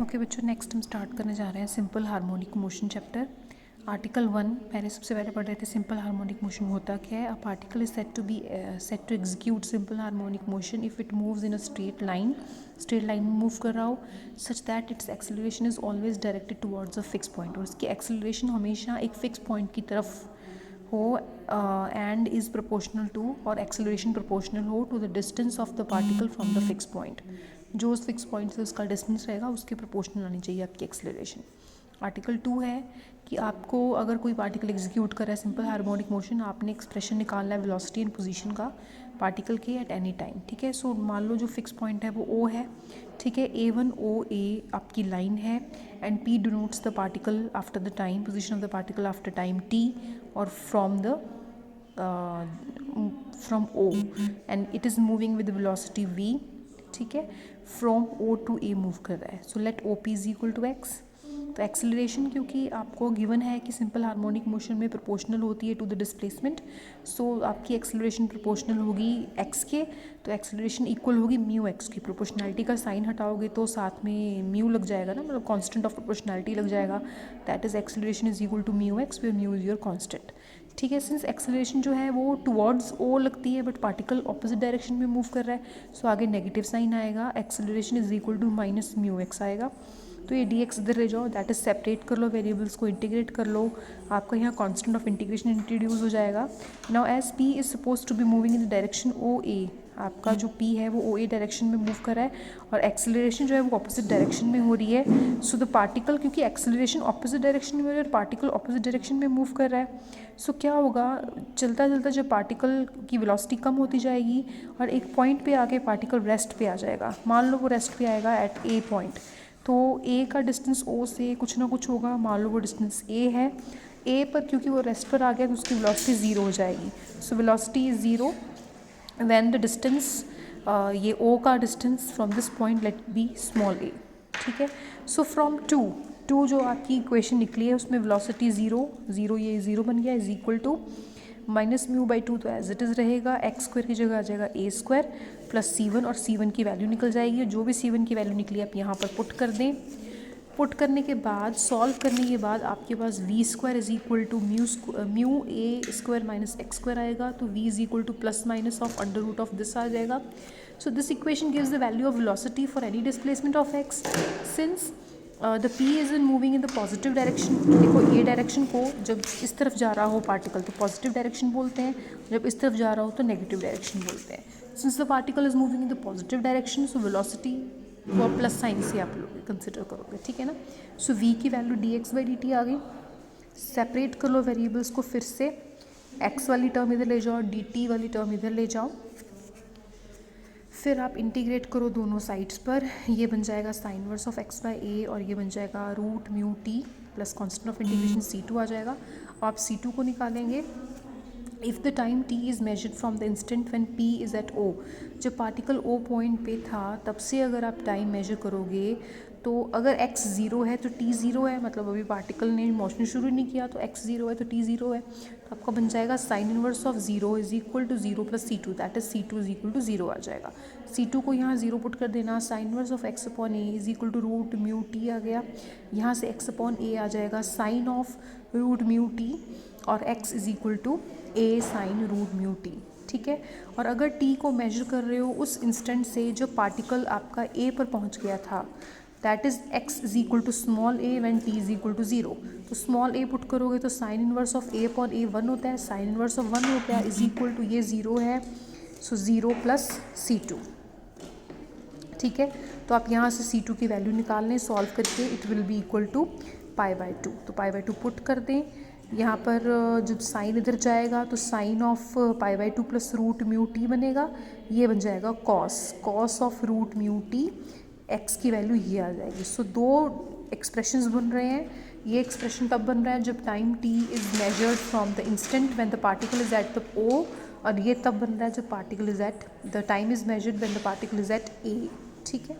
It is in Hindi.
ओके बच्चों, नेक्स्ट हम स्टार्ट करने जा रहे हैं simple harmonic motion chapter. Article 1 पहले सबसे पहले पढ़ रहे थे सिंपल हार्मोनिक मोशन होता क्या है। A particle is set to execute simple harmonic motion if it moves in a straight line में मूव कर रहा हो such that its acceleration is always directed towards a fix point, और उसकी एक्सेलरेशन हमेशा एक फिक्स पॉइंट की तरफ हो एंड इज़ प्रोपोर्शनल टू, और एक्सेलरेशन प्रोपोर्शनल हो to the distance of the particle from the fix point. जो उस फिक्स पॉइंट से उसका डिस्टेंस रहेगा उसके प्रोपोर्शनल आनी चाहिए आपकी एक्सेलरेशन। आर्टिकल 2 है कि आपको अगर कोई पार्टिकल एग्जीक्यूट कर रहा है सिंपल हार्मोनिक मोशन, आपने एक्सप्रेशन निकालना है वेलोसिटी एंड पोजीशन का पार्टिकल के एट एनी टाइम। ठीक है, सो मान लो जो फिक्स पॉइंट है वो ओ है। ठीक है, A1 OA आपकी लाइन है and P denotes the particle after the time, position of the particle after time T, और from O and it is moving with velocity V। ठीक है, from O to A move कर रहा है। So let OP is equal to x। तो एक्सेलरेशन क्योंकि आपको गिवन है कि सिंपल हार्मोनिक मोशन में प्रोपोर्शनल होती है टू द डिस्प्लेसमेंट, सो आपकी एक्सेलरेशन प्रोपोर्शनल होगी x के, तो एक्सेलरेशन इक्वल होगी म्यू x की। प्रोपोर्शनैलिटी का साइन हटाओगे तो साथ में म्यू लग जाएगा ना, मतलब कांस्टेंट ऑफ प्रोपोर्शनैलिटी लग जाएगा। That is acceleration is equal to mu x, where mu is your constant. ठीक है, सिंस एक्सेलरेशन जो है वो टुवर्ड्स ओ लगती है बट पार्टिकल ऑपोजिट डायरेक्शन में मूव कर रहा है, सो आगे नेगेटिव साइन आएगा, acceleration is equal to minus mu x आएगा। तो ये डी एक्स इधर ले जाओ, दैट इज सेपरेट कर लो, वेरिएबल्स को इंटीग्रेट कर लो, आपका यहाँ कांस्टेंट ऑफ इंटीग्रेशन इंट्रोड्यूस हो जाएगा। Now as P is suppose to be moving in the direction O A, आपका जो पी है वो ओ ए डायरेक्शन में मूव कर रहा है और एक्सेलरेशन जो है वो ऑपोजिट डायरेक्शन में हो रही है। सो द पार्टिकल, क्योंकि एक्सेलरेशन ऑपोजिट डायरेक्शन में हो रही है और पार्टिकल ऑपोजिट डायरेक्शन में मूव कर रहा है, सो क्या होगा, चलता चलता जब पार्टिकल की वेलोसिटी कम होती जाएगी और एक पॉइंट पे आके पार्टिकल रेस्ट पे आ जाएगा। मान लो वो रेस्ट पे आएगा एट ए पॉइंट, तो ए का डिस्टेंस ओ से कुछ ना कुछ होगा, मान लो वो डिस्टेंस ए है। ए पर क्योंकि वो रेस्ट पर आ गया तो उसकी वेलोसिटी ज़ीरो हो जाएगी। So velocity is zero when the distance, ये ओ का distance from this point let be small a. ठीक है, सो फ्रॉम टू जो आपकी इक्वेशन निकली है उसमें वेलोसिटी ज़ीरो ये ज़ीरो बन गया, is equal to minus mu by 2, तो एज इट इज़ रहेगा, एक्स स्क्वायर की जगह आ जाएगा ए स्क्वायर प्लस C1, और C1 की वैल्यू निकल जाएगी। जो भी C1 की वैल्यू निकली आप यहाँ पर पुट कर दें। पुट करने के बाद, सॉल्व करने के बाद आपके पास v square is equal to mu a square minus x square आएगा, तो v is equal to plus minus of under root of this आ जाएगा। So this equation gives the value of velocity for any displacement of x since the P is in moving in the positive direction. देखो ये डायरेक्शन को जब इस तरफ जा रहा हो पार्टिकल तो पॉजिटिव डायरेक्शन बोलते हैं, जब इस तरफ जा रहा हो तो नेगेटिव डायरेक्शन बोलते हैं। Since the particle is moving in the positive direction, so velocity को प्लस साइन से आप लोग कंसिडर करोगे। ठीक है ना, सो v की value d x by d t आ गई। सेपरेट कर लो वेरिएबल्स को, फिर से x वाली टर्म इधर ले जाओ, dt वाली टर्म इधर ले जाओ, फिर आप इंटीग्रेट करो दोनों साइड्स पर। ये बन जाएगा sine inverse of x by a, और ये बन जाएगा root mu t plus constant of integration C2 आ जाएगा। आप C2 को निकालेंगे। If the time t is measured from the instant when p is at o, जब पार्टिकल o पॉइंट पे था तब से अगर आप टाइम मेजर करोगे तो अगर x ज़ीरो है तो t ज़ीरो है, मतलब अभी पार्टिकल ने मोशन शुरू नहीं किया तो x ज़ीरो है तो t ज़ीरो है, तो आपका बन जाएगा sine inverse of zero is equal to zero plus C2, that is C2 is equal to zero आ जाएगा। C2 को यहाँ ज़ीरो पुट कर देना, sine inverse of x upon a is equal to root mu t आ गया, यहाँ से x अपॉन ए आ जाएगा sine of root mu t, और x is equal to a sine root mu t. ठीक है, और अगर t को मेजर कर रहे हो उस इंस्टेंट से जब पार्टिकल आपका a पर पहुंच गया था, that is x is equal to small a when t is equal to zero, तो स्मॉल a पुट करोगे तो sine inverse of a upon a 1 होता है, साइन इनवर्स ऑफ 1 होता है इज इक्वल टू ये ज़ीरो है, सो ज़ीरो प्लस C2। ठीक है, तो आप यहाँ से C2 की वैल्यू निकाल लें, सॉल्व करके it will be equal to pi by 2, तो पाई बाई 2 पुट कर दें। यहाँ पर जब साइन इधर जाएगा तो sine of pi by 2 plus root mu t बनेगा, ये बन जाएगा cos of root mu t, x की वैल्यू ये आ जाएगी। सो दो एक्सप्रेशंस बन रहे हैं। ये एक्सप्रेशन तब बन रहा है जब time t is measured from the instant when the particle is at the o, और ये तब बन रहा है जब particle is at the time is measured when the particle is at a। ठीक है।